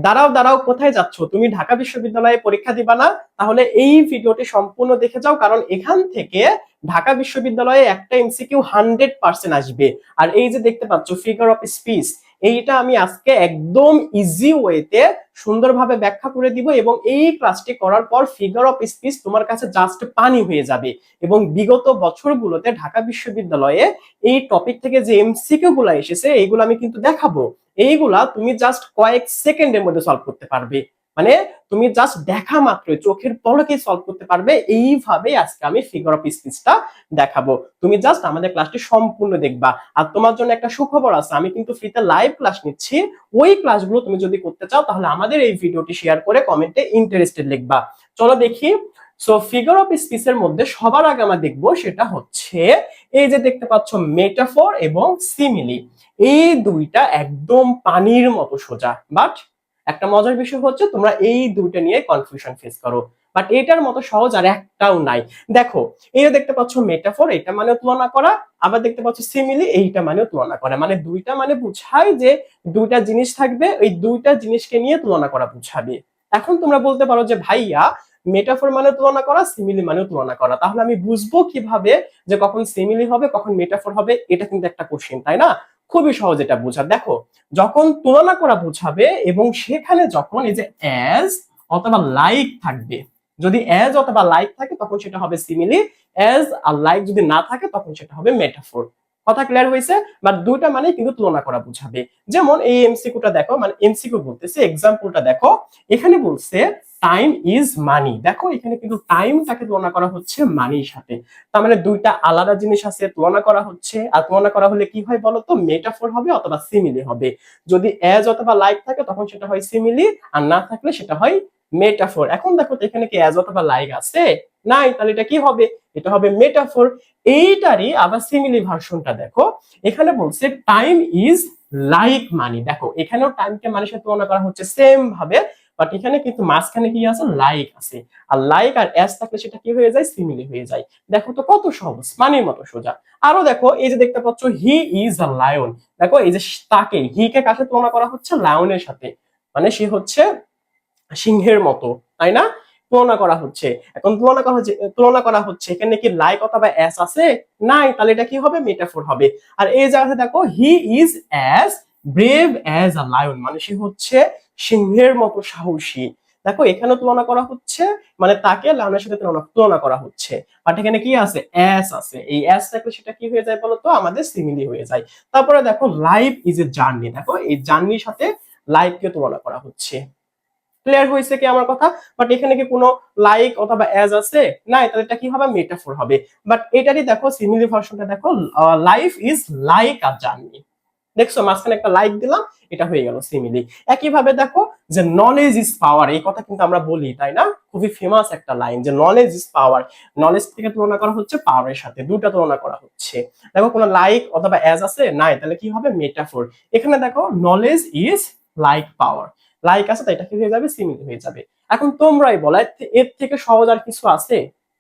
দাঁড়াও দাঁড়াও, কোথায় যাচ্ছ? তুমি ঢাকা বিশ্ববিদ্যালয়ে পরীক্ষা দিবা না? তাহলে এই ভিডিওটি সম্পূর্ণ দেখে যাও, কারণ এখান থেকে ঢাকা বিশ্ববিদ্যালয়ে একটা এমসিকিউ 100% আসবে। আর এই যে দেখতে পাচ্ছ ফিগার অফ স্পিচ, এইটা আমি আজকে একদম ইজি ওয়েতে সুন্দরভাবে ব্যাখ্যা করে দিব, এবং এই ক্লাসটি করার পর ফিগার অফ স্পিচ তোমার কাছে জাস্ট পানি হয়ে যাবে। এবং বিগত বছরগুলোতে ঢাকা বিশ্ববিদ্যালয়ে এই টপিক থেকে যে এমসিকিউ গুলা এসেছে এইগুলো আমি কিন্তু দেখাবো। এইগুলা তুমি জাস্ট কয়েক সেকেন্ডের মধ্যে সলভ করতে পারবে, মানে তুমি জাস্ট দেখা মাত্রই চোখের পলকে সলভ করতে পারবে। এইভাবে আজকে আমি ফিগার অফ স্পিচটা দেখাবো, তুমি জাস্ট আমাদের ক্লাসটি সম্পূর্ণ দেখবা। আর তোমার জন্য একটা সুখবর আছে, আমি কিন্তু ফ্রিতে লাইভ ক্লাস নিচ্ছি। ওই ক্লাসগুলো তুমি যদি করতে চাও তাহলে আমাদের এই ভিডিওটি শেয়ার করে কমেন্টে ইন্টারেস্টেড লিখবা। চলো দেখি। সো ফিগার অফ স্পিচের মধ্যে সবার আগে আমরা দেখবো সেটা হচ্ছে এই যে দেখতে পাচ্ছ মেটাফর এবং সিমিলি। এই দুইটা একদম পানির মতো সোজা, বাট একটা মজার বিষয় হচ্ছে তোমরা এই দুইটা নিয়ে কনফিউশন ফেস করো, বাট এটার মতো সহজ আর একটাও নাই। দেখো, এই যে দেখতে পাচ্ছ মেটাফর, এটা মানে তুলনা করা। আবার দেখতে পাচ্ছ সিমিলি, এইটা মানে তুলনা করা। মানে দুইটা মানে বুঝায় যে দুইটা জিনিস থাকবে, ওই দুইটা জিনিসকে নিয়ে তুলনা করা বুঝাবে। এখন তোমরা বলতে পারো যে ভাইয়া, মেটাফর মানে তুলনা করা, সিমিলি মানে তুলনা করা, তাহলে আমি বুঝবো কিভাবে যে কখন সিমিলি হবে কখন মেটাফর হবে? এটা কিন্তু একটা কোশ্চেন, তাই না? খুবই সহজ এটা বোঝা। দেখো, যখন তুলনা করা বোঝাবে এবং সেখানে যখন এই যে অ্যাজ অথবা লাইক থাকবে, যদি অ্যাজ অথবা লাইক থাকে তখন সেটা হবে সিমিলি। অ্যাজ আর লাইক যদি না থাকে তখন সেটা হবে মেটাফর। কথা ক্লিয়ার হয়েছে? বাট দুইটা মানে কিন্তু তুলনা করা বোঝাবে। যেমন এই এমসিকিউটা দেখো, মানে এমসিকিউ বলতেছে, এক্সাম্পলটা দেখো। এখানে বলছে টাইম ইজ মানি। দেখো এখানে কিন্তু টাইমটাকে তুলনা করা হচ্ছে মানির সাথে। তার মানে দুইটা আলাদা জিনিস আছে, তুলনা করা হচ্ছে। আর তুলনা করা হলে কি হয় বলতো? মেটাফর হবে অথবা সিমিলি হবে। যদি অ্যাজ অথবা লাইক থাকে তখন সেটা হয় সিমিলি, আর না থাকলে সেটা হয় মেটাফর। এখন দেখো তো এখানে কি অ্যাজ অথবা লাইক আছে? নাই, তাহলে এটা কি হবে? এটা হবে মেটাফর। এইটারই আবার সিমিলি ভার্সনটা দেখো। এখানে বলছে টাইম ইজ লাইক মানি। দেখো এখানেও টাইমকে মানির সাথে তুলনা করা হচ্ছে সেম ভাবে, বাট এখানে কিন্তু মাঝখানে কি আছে? লাইক আছে। আর লাইক আর অ্যাজ থাকলে সেটা কি হয়ে যায়? সিমিলি হয়ে যায়। দেখো তো কত সহজ, পানির মতো সোজা। আরো দেখো, এই যে দেখতে পাচ্ছ হি ইজ আ লায়ন। দেখো এই যে তাকে, হি কে কাছে তুলনা করা হচ্ছে? লায়নের সাথে। মানে সে হচ্ছে সিংহের মতো, তাই না? তুলনা করা হচ্ছে। এখন তুলনা করা হচ্ছে এখানে কি লাইক অথবা অ্যাস আছে? নাই, তাহলে এটা কি হবে? মেটাফর হবে। আর এই জায়গাতে দেখো he is as brave as a lion, মানে সে হচ্ছে সিংহের মতো সাহসী। দেখো এখানে তুলনা করা হচ্ছে, মানে তাকে লায়নের সাথে তুলনা করা হচ্ছে। বাট এখানে কি আছে? অ্যাস আছে। এই অ্যাস থাকলে সেটা কি হয়ে যায় বলতো? আমাদের সিমিলি হয়ে যায়। তারপরে দেখো লাইফ ইজ এ জার্নি। দেখো এই জার্নির সাথে লাইফকে তুলনা করা হচ্ছে। ক্লিয়ার হয়েছে কি আমার কথা? বাট এখানে কি কোনো লাইক অথবা অ্যাজ আছে? নাই, তাহলে এটা কি হবে? মেটাফর হবে। বাট এটারই দেখো সিমিলি ভার্সনটা দেখো, life is like a journey. দেখছো মাঝখানে একটা লাইক দিলাম, এটা হয়ে গেল সিমিলি। একইভাবে দেখো যে নলেজ ইজ পাওয়ার, এই কথা কিন্তু আমরা বলি, তাই না? খুবই ফেমাস একটা লাইন যে নলেজ ইজ পাওয়ার। নলেজ থেকে তুলনা করা হচ্ছে পাওয়ারের সাথে, দুটা তুলনা করা হচ্ছে। দেখো কোনো লাইক অথবা অ্যাজ আছে? নাই, তাহলে কি হবে? মেটাফর। এখানে দেখো knowledge is like power, like আছে তাই এটা কি হয়ে যাবে? সিমিলি হয়ে যাবে। এখন তোমরাই বলো, এর থেকে সহজ আর কিছু আছে?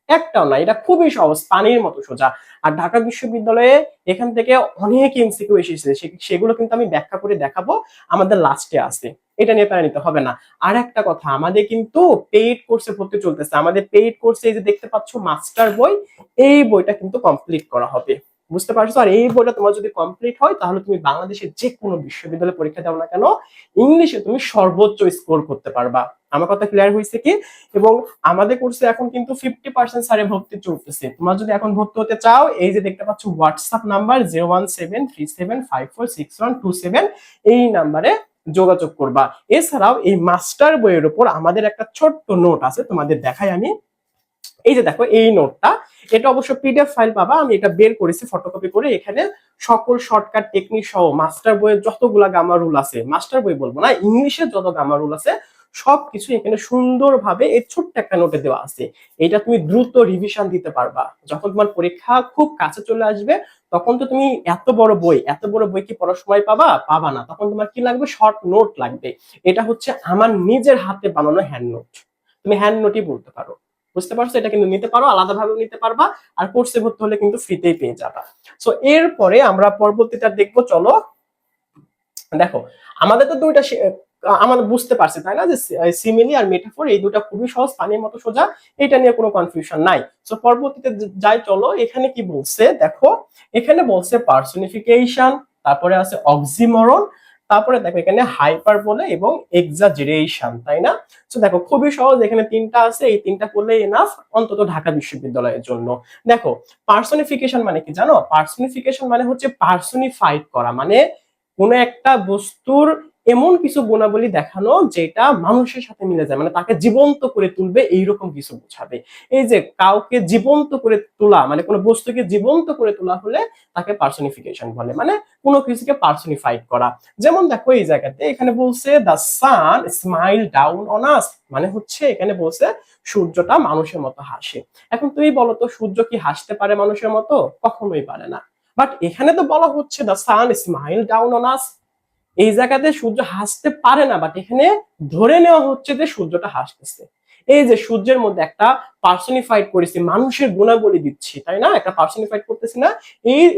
একটাও না, এটা খুবই সহজ, পানির মতো সোজা। আর ঢাকা বিশ্ববিদ্যালয়ে এখান থেকে অনেক এমসিকিউ এসেছে, সেগুলো কিন্তু আমি ব্যাখ্যা করে দেখাবো, আমাদের লাস্টে আছে। এটা নিয়ে প্যারা নিতে হবে না। আর একটা কথা, আমাদের কিন্তু পেইড কোর্সে ভর্তি চলতেছে। আমাদের পেইড কোর্সে এই যে দেখতে পাচ্ছ মাস্টার বই, এই বইটা কিন্তু কমপ্লিট করা হবে। বুঝতে পারছো? আর এই বইটা তোমার যদি কমপ্লিট হয় তাহলে তুমি বাংলাদেশের যে কোনো বিশ্ববিদ্যালয়ে পরীক্ষা দাও না কেন, ইংলিশে তুমি সর্বোচ্চ স্কোর করতে পারবা। আমার কথা ক্লিয়ার হয়েছে কি? এবং আমাদের কোর্সে এখন কিন্তু 50% সারে ভর্তি চলতেছে। তোমরা যদি এখন ভর্তি হতে চাও, এই যে দেখতে পাচ্ছ হোয়াটসঅ্যাপ নাম্বার 01737546127, এই নাম্বারে যোগাযোগ করবা। এছাড়াও এই মাস্টার বইয়ের উপর আমাদের একটা ছোট্ট নোট আছে, তোমাদের দেখাই আমি। এই যে দেখো এই নোটটা, এটা অবশ্য পিডিএফ ফাইল পাবা, আমি এটা বের করেছি ফটোকপি করে। এখানে সকল শর্টকাট টেকনিক সহ মাস্টার বইয়ের যতগুলা গামা রুল আছে, মাস্টার বই বলবো না, ইংলিশের যত গামা রুল আছে সবকিছু এখানে সুন্দরভাবে এই ছোট্ট একটা নোটে দেওয়া আছে। এটা তুমি দ্রুত রিভিশন দিতে পারবা। যখন তোমার পরীক্ষা খুব কাছে চলে আসবে তখন তো তুমি এত বড় বই কি পড়ার সময় পাবা? পাবা না। তখন তোমার কি লাগবে? শর্ট নোট লাগবে। এটা হচ্ছে আমার নিজের হাতে বানানো হ্যান্ড নোট, তুমি হ্যান্ড নোটই বলতে পারো। বুঝতে পারছো? এটা কিন্তু নিতে পারো, আলাদাভাবে নিতে পারবা। আর কোর্সে ভর্তি হলে কিন্তু ফ্রিতেই পেয়ে যাবা। সো এরপরে আমরা পরবর্তীটা দেখবো। চলো দেখো, আমাদের তো দুইটা আমাদের বুঝতে পারছি তাই না যে সিমিলি আর মেটাফোর এই দুটা খুবই সহজ, পানির মতো সোজা, এটা নিয়ে কোনো কনফিউশন নাই। সো পরবর্তীতে যাই চলো, এখানে কি বলছে দেখো, এখানে বলছে পার্সোনিফিকেশন, তারপরে আছে অক্সিমরন, তারপরে দেখো এখানে হাইপারবোলে এবং এক্সাজারেশন, তাই না? তো দেখো খুবই সহজ, এখানে তিনটা আছে, এই তিনটা করলে এনাফ অন্তত ঢাকা বিশ্ববিদ্যালয়ের জন্য। দেখো পার্সোনিফিকেশন মানে কি জানো? পার্সোনিফিকেশন মানে হচ্ছে পার্সোনিফাইড করা, মানে কোন একটা বস্তুর এমন কিছু গুণাবলী দেখানো যেটা মানুষের সাথে মিলে যায়, মানে তাকে জীবন্ত করে তুলবে এইরকম কিছু বোঝাবে। এই যে কাউকে জীবন্ত করে তোলা, মানে কোনো বস্তুকে জীবন্ত করে তোলা হলে তাকে পার্সোনিফিকেশন বলে, মানে কোনো কিছুকে পার্সোনিফাইড করা। যেমন দেখো এই জায়গাতে এখানে বলছে the sun smile down on আস, মানে হচ্ছে এখানে বলছে সূর্যটা মানুষের মতো হাসে। এখন তুমি বলো তো সূর্য কি হাসতে পারে মানুষের মতো? কখনোই পারে না। বাট এখানে তো বলা হচ্ছে the sun smile down on আস, এই জায়গাতে সূর্য হাসতে পারে না, বাট এখানে ধরে নেওয়া হচ্ছে যে সূর্যটা হাসতেছে। এই যে সূর্যের মধ্যে একটা পার্সোনিফাইড করেছি, মানুষের গুণাবলী দিচ্ছি, তাই না? একটা পার্সোনিফাইড করতেছি না,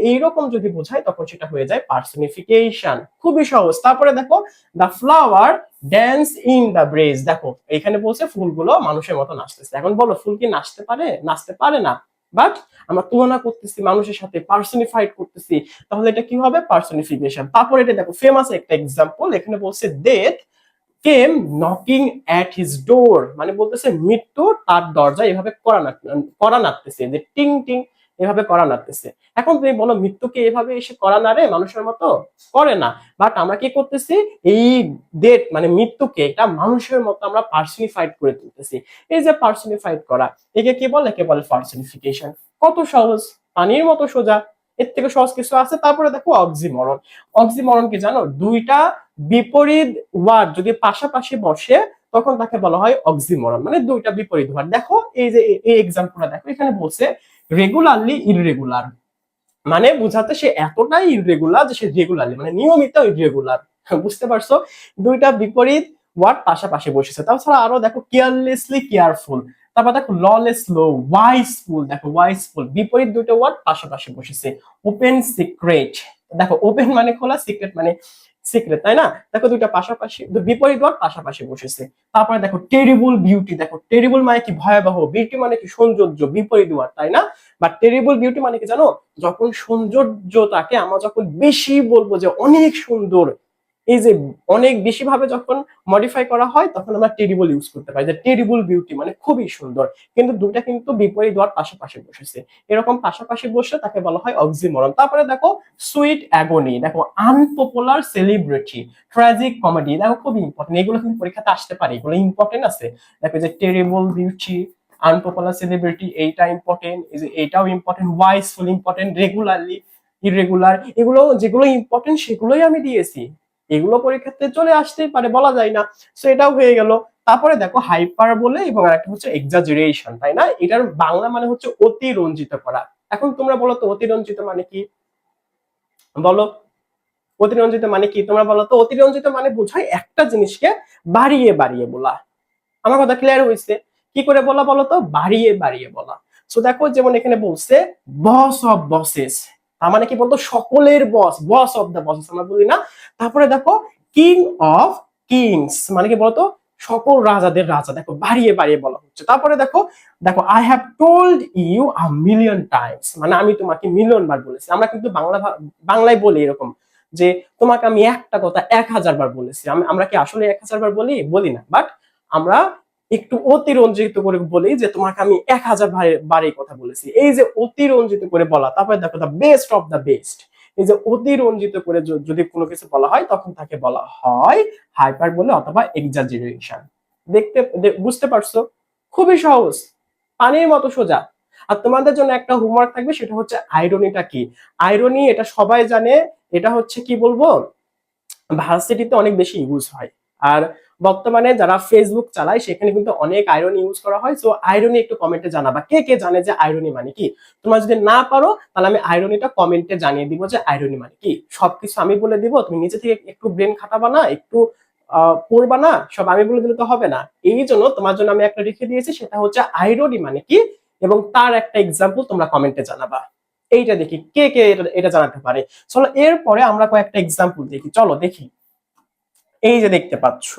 এইরকম যদি বোঝায় তখন সেটা হয়ে যায় পার্সোনিফিকেশন। খুবই সহজ। তারপরে দেখো the flower dance in the breeze, দেখো এখানে বলছে ফুলগুলো মানুষের মতো নাচতেছে। এখন বলো ফুল কি নাচতে পারে? নাচতে পারে না, বাট আমরা তুলনা করতেছি মানুষের সাথে, পার্সোনিফাইড করতেছি, তাহলে এটা কি হবে? পার্সোনিফিকেশন। তারপর এটা দেখো ফেমাস একটা এক্সাম্পল, এখানে বলছে death came knocking at his door, মানে বলতেছে মৃত্যু তার দরজা এভাবে করা নাড়তেছে, যে টিং টিং এভাবে করা নাড়তেছে। এখন তুমি বলো মৃত্যুকে এভাবে এসে করা নাড়ে মানুষের মতো? করে না। বাট আমরা কি করতেছি, এই ডেথ মানে মৃত্যুকে এটা মানুষের মতো আমরা পার্সোনিফাইড করে তুলতেছি। এই যে পার্সোনিফাইড করা, একে কি বলে? একে বলে পার্সোনিফিকেশন। কত সহজ, পানির মতো সোজা, এর থেকে সহজ কিছু আছে? তারপরে দেখো অক্সিমরন। অক্সিমরন কি জানো? দুইটা বিপরীত ওয়ার্ড যদি পাশাপাশি বসে তখন তাকে বলা হয় অক্সিমরন, মানে দুইটা বিপরীত ওয়ার্ড। দেখো এই যে এই এক্সাম্পলটা দেখো, এখানে বলছে রেগুলারলি ইররেগুলার, মানে বুঝাতে সে এতটাই ইররেগুলার যে সে রেগুলারলি মানে নিয়মিত ইররেগুলার। বুঝতে পারছো? দুইটা বিপরীত ওয়ার্ড পাশাপাশি বসেছে। তাছাড়া আরো দেখো কেয়ারলেসলি কেয়ারফুল, তারপর দেখো ললেস লো, ওয়াইসফুল, দেখো ওয়াইসফুল বিপরীত দুটো ওয়ার্ড পাশাপাশি বসেছে। ওপেন সিক্রেট, দেখো ওপেন মানে খোলা, সিক্রেট মানে সিক্রেট, তাই না? দেখো দুইটা পাশাপাশি বিপরীত ওয়ার্ড পাশাপাশি বসেছে। তারপরে দেখো টেরিবল বিউটি, দেখো টেরিবল মানে কি? ভয়াবহ, বিউটি মানে কি? সৌন্দর্য, বিপরীত ওয়ার্ড, তাই না? বা টেরিবল বিউটি মানে কি জানো? যখন সৌন্দর্যটাকে আমরা যখন বেশি বলবো যে অনেক সুন্দর, এই যে অনেক বেশি ভাবে যখন মডিফাই করা হয় তখন আমরা টেরিবল ইউজ করতে পারি, যে টেরিবল বিউটি মানে খুবই সুন্দর। কিন্তু দুটা কিন্তু বিপরীত ওয়ার্ড পাশাপাশি বসেছে, এরকম পাশাপাশি বসে তাকে বলা হয় অক্সিমরন। তারপরে দেখো সুইট অ্যাগনি, দেখো আনপপুলার সেলিব্রিটি, ট্র্যাজিক কমেডি, দেখো খুবই ইম্পর্টেন্ট, এগুলো কিন্তু পরীক্ষাতে আসতে পারে, এগুলো ইম্পর্টেন্ট আছে। দেখো যে টেরিবল বিউটি, আনপপুলার সেলিব্রিটি, এইটা ইম্পর্টেন্ট, এই যে এটাও ইম্পর্টেন্ট, ওয়াইসফুল ইম্পর্টেন্ট, রেগুলারলি ইররেগুলার, এগুলো যেগুলো ইম্পর্টেন্ট সেগুলোই আমি দিয়েছি, এগুলো পরীক্ষাতে চলে আসতেই পারে, বলা যায় না। সো এটাও হয়ে গেল। তারপরে দেখো হাইপারবোলে এবং আরেকটা হচ্ছে এক্সাজারেশন, তাই না? এটার বাংলা মানে হচ্ছে অতিরঞ্জিত করা। এখন তোমরা বলো তো অতিরঞ্জিত মানে কি? বলো অতিরঞ্জিত মানে কি? তোমরা বলো তো। অতিরঞ্জিত মানে বোঝায় একটা জিনিসকে বাড়িয়ে বাড়িয়ে বলা। আমার কথা ক্লিয়ার হয়েছে? কি করে বলা বলো তো? বাড়িয়ে বাড়িয়ে বলা। সো দেখো যেমন এখানে বলছে বস অফ বসেস, তার মানে কি বলতো? সকলের বস, বস অফ দা বসেস আমরা বলি না? তারপরে দেখো কিং অফ কিংস, মানে কি বলতো? সকল রাজাদের রাজা, দেখো বাড়িয়ে বাড়িয়ে বলা হচ্ছে। তারপরে দেখো, দেখো I have told you a million times, মানে আমি তোমাকে মিলিয়ন বার বলেছি। আমরা কিন্তু বাংলায় বলি এরকম যে তোমাকে আমি একটা কথা 1000 বার বলেছি। আমরা কি আসলে 1000 বার বলি? বলি না। বাট আমরা একটু অতিরঞ্জিত করে বলি যে তোমাকে আমি 1000 বার এই কথা বলেছি। এই যে অতিরঞ্জিত করে বলা। তারপরে দেখো the best of the best, এই যে অতিরঞ্জিত করে যদি কোনো কিছু বলা হয় তখন তাকে বলা হয় হাইপার বলে অথবা এক্সাজারেশন। বুঝতে পারছো? খুবই সহজ, পানির মতো সোজা। আর তোমাদের জন্য একটা হোমওয়ার্ক থাকবে, সেটা হচ্ছে আইরনিটা কি। আইরনি এটা সবাই জানে, এটা হচ্ছে কি বলবো, ভার্সিটিতে অনেক বেশি ইউজ হয়। আর বর্তমানে যারা ফেসবুক চালায় সেখানে কিন্তু অনেক আইরনি ইউজ করা হয়। সো আইরনি একটু কমেন্টে জানাবা, কে কে জানে যে আইরনি মানে কি। তোমরা যদি না পারো তাহলে আমি আইরনিটা কমেন্টে জানিয়ে দিব যে আইরনি মানে কি। সবকিছু আমি বলে দিব, তুমি নিজে থেকে একটু ব্রেন খাটাবা না, একটু পড়বা না, সব আমি বলে দিলে তো হবে না। এই জন্য তোমার জন্য আমি একটা রেখে দিয়েছি, সেটা হচ্ছে আইরনি মানে কি, এবং তার একটা এক্সাম্পল তোমরা কমেন্টে জানাবা। এইটা দেখি কে কে এটা জানাতে পারে। চলো এরপরে আমরা কয়েকটা এক্সাম্পল দেখি, চলো দেখি। এই যে দেখতে পাচ্ছ,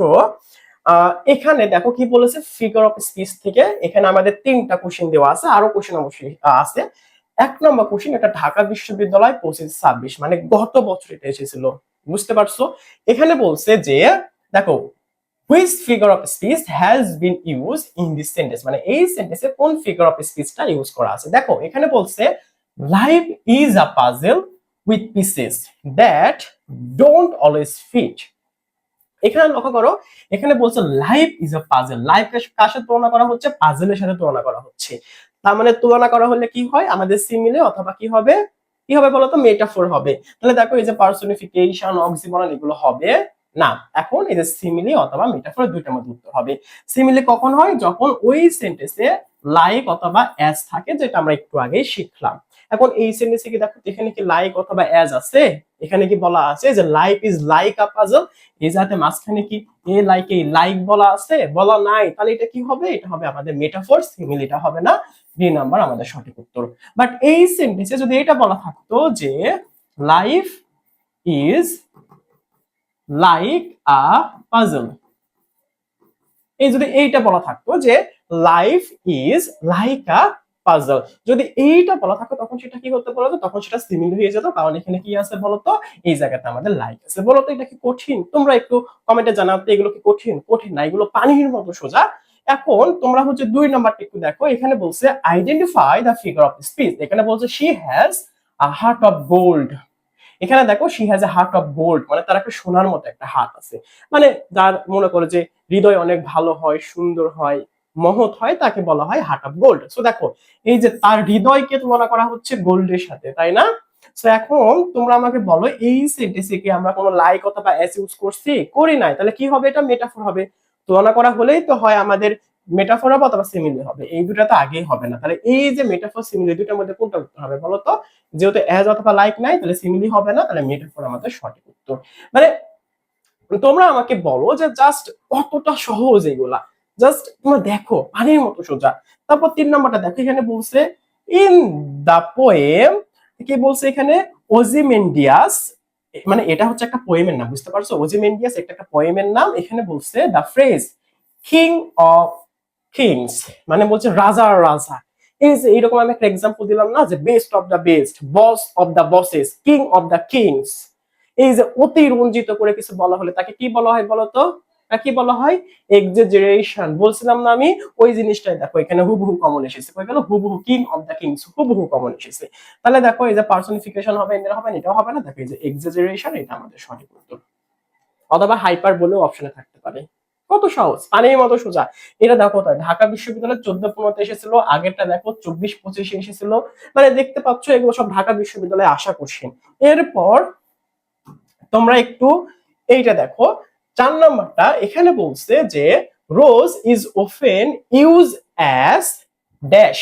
এখানে দেখো কি বলেছে, ফিগার অফ স্পিচ থেকে এখানে আমাদের 3টা কোশ্চেন দেওয়া আছে, আরো কোশ্চেন অবশ্যই আছে। 1 নম্বর কোশ্চেন, এটা ঢাকা বিশ্ববিদ্যালয় 25-26 মানে গত বছর এটা এসেছিল, বুঝতে পারছো? এখানে বলছে যে দেখো, which figure of speech has been used in this sentence, মানে এই সেন্টেন্সে কোন ফিগার অফ স্পিচটা ইউজ করা আছে। দেখো এখানে বলছে life is a puzzle with pieces that don't always fit। এখানে লক্ষ্য করো, এখানে বলছে life is a puzzle, life কার সাথে তুলনা করা হচ্ছে, পাজলের সাথে তুলনা করা হচ্ছে। তার মানে তুলনা করা হলে কি হয়, আমাদের সিমিলে অথবা কি হবে, কি হবে বলতো, মেটাফোর হবে। তাহলে দেখো এই যে পার্সোনিফিকেশন, অক্সিমরন এগুলো হবে না। এখন এই যে সিমিলি অথবা মেটাফোর দুইটার মধ্যে উত্তর হবে। সিমিলি কখন হয়, যখন ওই সেন্টেন্সে লাইক অথবা অ্যাজ থাকে, যেটা আমরা একটু আগেই শিখলাম। এখন এই সেন্টেন্সে কি দেখো, এখানে কি লাইক অথবা অ্যাজ আছে, এখানে কি বলা আছে যে life is like a puzzle, এই যাতে মাঝখানে কি এ লাইক এই লাইক বলা আছে, বলা নাই, তাহলে এটা কি হবে, এটা হবে আমাদের মেটাফোর, সিমিলিটা হবে না। বি নাম্বার আমাদের সঠিক উত্তর। বাট এই সেন্টেন্সে যদি এটা বলা থাকতো যে life is like a puzzle, এই যদি এইটা বলা থাকতো যে life is like a puzzle, যদি এইটা বলা থাকতো তখন সেটা কি হতে বলতো, তখন সেটা সিমিল হয়ে যেত। কারণ এখানে কি আছে বলতো, এই জায়গাতে আমাদের লাইক আছে। বলতো এটা কি কঠিন? তোমরা একটু কমেন্টে জানাতে, এগুলো কি কঠিন? কঠিন না, এগুলো পানির মতো সোজা। এখন তোমরা হচ্ছে 2 নাম্বারটা একটু দেখো, এখানে বলছে identify the figure of speech. এখানে বলছে she has a heart of gold. এখানে দেখো she has a heart of gold, মানে তার একটা সোনার মতো একটা হাত আছে। মানে যার মনে করো যে হৃদয় অনেক ভালো হয়, সুন্দর হয়, মহৎ হয়, তাকে বলা হয় হার্ট অফ গোল্ড। সো দেখো এই যে তার হৃদয়কে তুলনা করা হচ্ছে গোল্ডের সাথে, তাই না? সো এখন তোমরা আমাকে বলো, এই সেন্টেন্সে কি আমরা কোনো লাইক অথবা এস ইউজ করছি? করি নাই, তাহলে কি হবে, এটা মেটাফোর হবে। তুলনা করা হলেই তো হয় আমাদের মেটাফোর হবে অথবা সিমিলি হবে, এই দুটা তো আগেই হবে না। তাহলে এই যে মেটাফোর সিমিলি দুটার মধ্যে কোনটা উত্তর হবে বলো তো? যেহেতু অ্যাজ অথবা লাইক নাই, তাহলে সিমিলি হবে না, তাহলে মেটাফোর আমাদের সঠিক উত্তর। মানে তোমরা আমাকে বলো যে জাস্ট কতটা সহজ এগুলা, জাস্ট তোমরা দেখো পানির মতো সোজা। তারপর 3 নম্বরটা দেখো, এখানে বলছে ইন দা পোয়েম, কি বলছে এখানে, ওজিমেন্ডিয়াস, মানে এটা হচ্ছে একটা পোয়েমের নাম, বুঝতে পারছো? ওজিমেন্ডিয়াস একটা পোয়েমের নাম। এখানে বলছে দা ফ্রেজ কিং অফ কিংস, মানে বলছে রাজার রাজা। এই যে এরকম আমি একটা এক্সাম্পল দিলাম না, যে best of the best, boss of the bosses, king of the kings. এই যে অতি রঞ্জিত করে কিছু বলা হলে তাকে কি বলা হয় বলতো? কি বলা হয়? এক্সাজারেশন। বলছিলাম না আমি, ওই জিনিসটাই দেখো এখানে হুবহু কমন এসেছে। কই গেল হুবহু, কিং অফ দা কিংস হুবহু কমন এসেছে। তাহলে দেখো এই যে পার্সনিফিকেশন হবে, এর হবে না, এটাও হবে না। দেখো এই যে এক্সাজারেশন, এটা আমাদের সঠিক উত্তর। অথবা হাইপার বলেও অপশনে থাকতে পারে। কত সহজ, পানির মতো সোজা। এটা দেখো তাই ঢাকা বিশ্ববিদ্যালয় 14-15 এসেছিল, আগেরটা দেখো 24-25 এসেছিল। মানে দেখতে পাচ্ছ এগুলো সব ঢাকা বিশ্ববিদ্যালয়ে আশা কোশ্চেন। এরপর তোমরা একটু এইটা দেখো, 4 নম্বরটা এখানে বলছে যে rose is often use as dash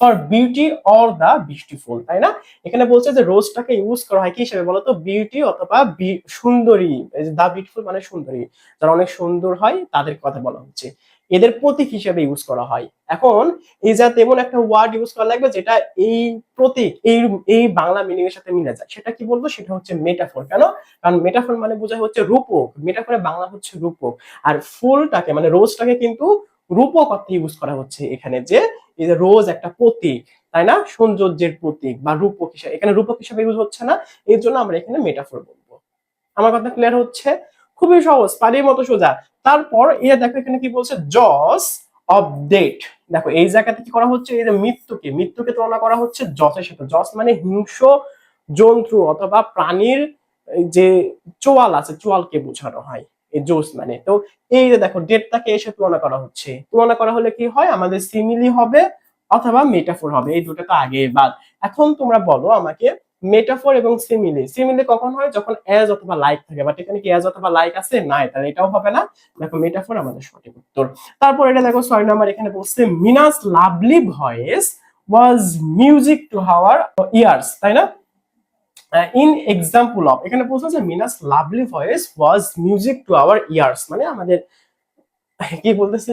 for beauty or the beautiful, তাই না? এখানে বলছে যে রোজটাকে ইউজ করা হয় কি হিসেবে বলতো, বিউটি অথবা সুন্দরী। দা বিউটিফুল মানে সুন্দরী, যারা অনেক সুন্দর হয় তাদের কথা বলা হচ্ছে, এদের প্রতীক হিসেবে ইউজ করা হয়। এখন এই যে তেমন একটা ওয়ার্ড ইউজ করা লাগবে যেটা এই প্রতীক, এই বাংলা মিনিং এর সাথে মিলে যায়, সেটা কি বলবো, সেটা হচ্ছে মেটাফোর। কেন? কারণ মেটাফোর মানে বোঝায় হচ্ছে রূপক, মেটাফোরে বাংলা হচ্ছে রূপক। আর ফুলটাকে মানে রোজটাকে কিন্তু রূপক অর্থে ইউজ করা হচ্ছে এখানে, যে এই যে রোজ একটা প্রতীক, তাই না, সৌন্দর্যের প্রতীক বা রূপক হিসেবে, এখানে রূপক হিসেবে ইউজ হচ্ছে না, এর জন্য আমরা এখানে মেটাফোর বলবো। আমার কথা ক্লিয়ার হচ্ছে? খুবই সহজ, পানির মতো সোজা। তারপর এটা দেখো এখানে কি বলছে, জস অফ ডেট। দেখো এই জায়গাতে কি করা হচ্ছে, এই যে মৃত্যুকে তুলনা করা হচ্ছে জসের সাথে। জস মানে হিংস্র জন্তু অথবা প্রাণীর যে চোয়াল আছে, চোয়ালকে বোঝানো হয় এই জোস মানে। তো এই যে দেখো ডেটটাকে এসে তুলনা করা হচ্ছে, তুলনা করা হলে কি হয়, আমাদের সিমিলি হবে অথবা মেটাফোর হবে, এই দুটো তো আগে বাদ। এখন তোমরা বলো আমাকে, মেটাফোর এবং সিমিলি কখন হয়, যখন অ্যাজ অথবা লাইক থাকে। বাট এখানে কি অ্যাজ অথবা লাইক আছে? নাই, তাহলে এটাও হবে না। দেখো মেটাফোর আমাদের সঠিক উত্তর। তারপর এটা দেখো 6 নম্বর, এখানে বলছে Mina's lovely voice was music to our ears, তাই না? ইন এক্সাম্পল অফ, এখানে বলছে যে Mina's lovely voice was music to our ears, মানে আমাদের কি বলতেছে,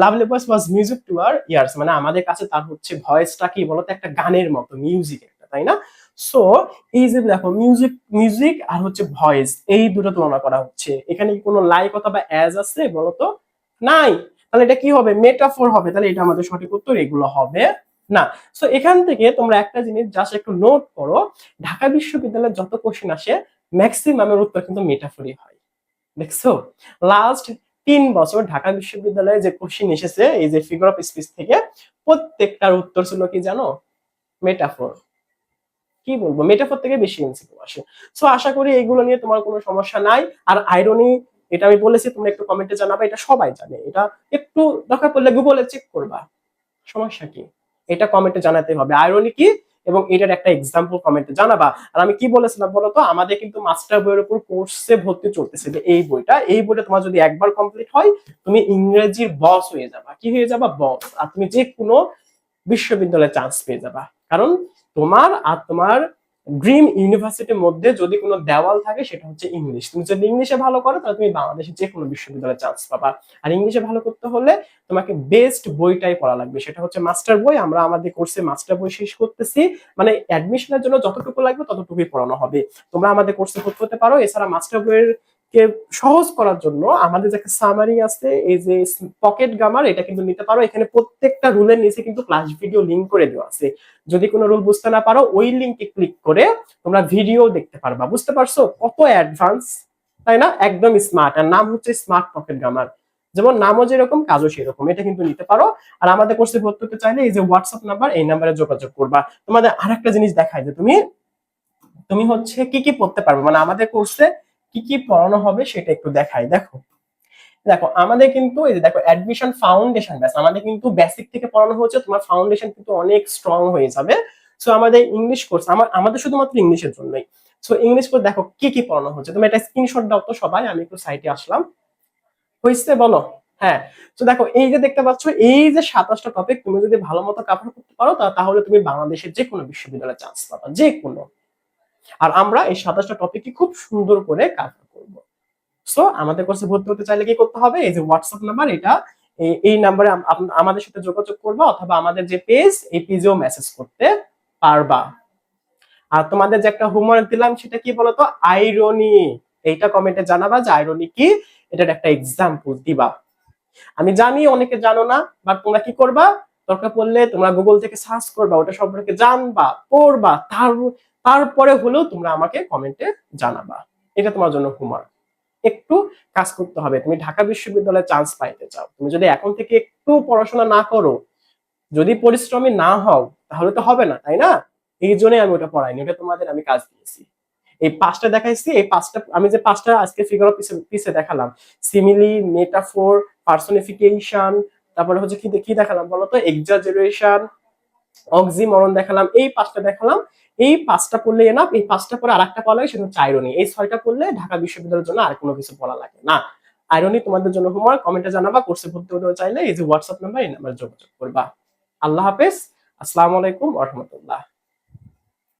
lovely voice was music to our ears, মানে আমাদের কাছে তার হচ্ছে ভয়েসটা কি বলতো, একটা গানের মতো, মিউজিক একটা, তাই না? সো এই যে দেখো মিউজিক মিউজিক আর হচ্ছে ভয়েস, এই দুটো তুলনা করা হচ্ছে। এখানে কি কোনো লাইক অথবা অ্যাজ আছে বলতো? নাই। তাহলে এটা কি হবে? মেটাফোর হবে। তাহলে এটা আমাদের সঠিক উত্তর, এগুলো হবে না। সো এখান থেকে তোমরা একটা জিনিস জাস্ট একটু নোট করো, ঢাকা বিশ্ববিদ্যালয়ে যত কোশ্চেন আসে ম্যাক্সিমামের উত্তর কিন্তু মেটাফোরই হয়। দেখছো, লাস্ট 3 বছর ঢাকা বিশ্ববিদ্যালয়ে যে কোশ্চেন এসেছে এই যে ফিগার অফ স্পিচ থেকে, প্রত্যেকটার উত্তর ছিল কি জানো? মেটাফোর। কি বলবো, মেটাফোর থেকে বেশি এমসিকিউ আসে। সো আশা করি এগুলো নিয়ে তোমার কোনো সমস্যা নাই। আর আইরনি, এটা আমি বলেছি, তোমরা একটু কমেন্টে জানাবা, এটা সবাই জানে, এটা একটু দরকার পড়লে গুগলে চেক করবা, সমস্যা কি? এটা কমেন্টে জানাতে হবে আইরনি কি, এবং এটার একটা এক্সাম্পল কমেন্টে জানাবা। আর আমি কি বলেছিলাম বলতো, আমাদের কিন্তু মাস্টার বইয়ের উপর কোর্সে ভর্তি চলতেছে, যে এই বইটা তোমার যদি একবার কমপ্লিট হয়, তুমি ইংরেজির বস হয়ে যাবা। কি হয়ে যাবা? বস। আর তুমি যে কোনো বিশ্ববিদ্যালয়ে চান্স পেয়ে যাবা। কারণ তোমার আর তোমার ড্রিম ইউনিভার্সিটির মধ্যে যদি কোনো দেওয়াল থাকে সেটা হচ্ছে ইংলিশ। তুমি যদি ইংলিশে ভালো করো তাহলে তুমি বাংলাদেশে যে কোনো বিশ্ববিদ্যালয়ে চান্স পাবা। আর ইংলিশে ভালো করতে হলে তোমাকে বেস্ট বইটাই পড়া লাগবে, সেটা হচ্ছে মাস্টার বই। আমরা আমাদের কোর্সে মাস্টার বই শেষ করতেছি, মানে অ্যাডমিশনের জন্য যতটুকু লাগবে ততটুকুই পড়ানো হবে। তোমরা আমাদের কোর্সে ভর্তি হতে পারো। এছাড়া মাস্টার বইয়ের কে সহজ করার জন্য আমাদের যে একটা সামারি আছে, এই যে পকেট গামার, এটা কিন্তু নিতে পারো। এখানে প্রত্যেকটা রুলের নিচে কিন্তু ক্লাস ভিডিও লিংক করে দেওয়া আছে। যদি কোনো রুল বুঝতে না পারো ওই লিংকে ক্লিক করে তোমরা ভিডিও দেখতে পারবা। বুঝতে পারছো কত অ্যাডভান্স, তাই না? একদম স্মার্ট। আর নাম হচ্ছে স্মার্ট পকেট গামার, যেমন নামও যেরকম কাজও সেরকম। এটা কিন্তু নিতে পারো। আর আমাদের কোর্সে ভর্তি হতে চাইলে এই যে হোয়াটসঅ্যাপ নাম্বার, এই নাম্বারে যোগাযোগ করবা। তোমাদের আরেকটা জিনিস দেখাই যে তুমি তুমি হচ্ছে কি কি পড়তে পারবে, মানে আমাদের কোর্সে কি কি পড়ানো হবে সেটা একটু দেখাই। দেখো, দেখো আমাদের কিন্তু এই যে দেখো অ্যাডমিশন ফাউন্ডেশন ব্যাচ, আমাদের কিন্তু বেসিক থেকে পড়ানো হচ্ছে, তোমার ফাউন্ডেশন কিন্তু অনেক স্ট্রং হয়ে যাবে। সো আমাদের ইংলিশ কোর্স, আমাদের শুধুমাত্র ইংলিশের জন্যই। সো ইংলিশ কোর্স দেখো কি কি পড়ানো হচ্ছে, তুমি এটা স্ক্রিনশট দাও তো সবাই। আমি একটু সাইটে আসলাম, হয়েছে বলো? হ্যাঁ। তো দেখো এই যে দেখতে পাচ্ছ, এই যে 27টা টপিক তুমি যদি ভালো মতো কভার করতে পারো তাহলে তুমি বাংলাদেশের যে কোনো বিশ্ববিদ্যালয়ে চান্স পাবা, যে কোনো। আর আমরা এই 27টা টপিকই খুব সুন্দর করে কভার করব। সো আমাদের কোর্সে ভর্তি হতে চাইলে কি করতে হবে? এই যে হোয়াটসঅ্যাপ নাম্বার, এটা এই নাম্বারে আমাদের সাথে যোগাযোগ করবা, অথবা আমাদের যে পেজ, এই পেজেও মেসেজ করতে পারবা। আর তোমাদের যে একটা হোমওয়ার্ক দিলাম সেটা কি বলতো? আইরনি। এইটা কমেন্টে জানাবা যে আইরনি কি, এটার একটা এক্সাম্পল দিবা। আমি জানি অনেকে জানো না, বাট তোমরা কি করবা? দরকার পড়লে তোমরা গুগল থেকে সার্চ করবা, ওটা সম্পর্কে জানবা, পড়বা, তারপরে হলেও তোমরা আমাকে কমেন্টে জানাবা। এটা তোমার জন্য হোমওয়ার্ক। একটু কাজ করতে হবে। তুমি ঢাকা বিশ্ববিদ্যালয়ে চান্স পাইতে চাও, তুমি যদি এখন থেকে একটু পড়াশোনা না করো, যদি পরিশ্রমী না হও, তাহলে তো হবে না, তাই না? এই জন্যই আমি ওটা পড়াইনি, ওটা তোমাদের আমি কাজ দিয়েছি। এই 5টা দেখাইছি, এই 5টা আমি যে 5টা আজকে ফিগার অফ পিসে দেখালাম, সিমিলি, মেটাফোর, পার্সোনিফিকেশন, তারপরে হচ্ছে কি কি দেখালাম বলতো? এক্সাজারেশন, অক্সিমরন দেখালাম, এই 5টা দেখালাম। এই 5টা পড়লে না, এই 5টা পরে আরেকটা পড়া লাগে, সেটা হচ্ছে আইরনি। এই 6টা পড়লে ঢাকা বিশ্ববিদ্যালয়ের জন্য আর কোনো কিছু পড়া লাগে না। আইরনি তোমাদের জন্য হোমওয়ার্ক। কমেন্টে জানাবা। কোর্সে ভর্তি হতে চাইলে এই যে হোয়াটসঅ্যাপ নাম্বার, এই নাম্বারে যোগাযোগ করবা। আল্লাহ হাফেজ। আসসালামু আলাইকুম ওয়া রাহমাতুল্লাহ।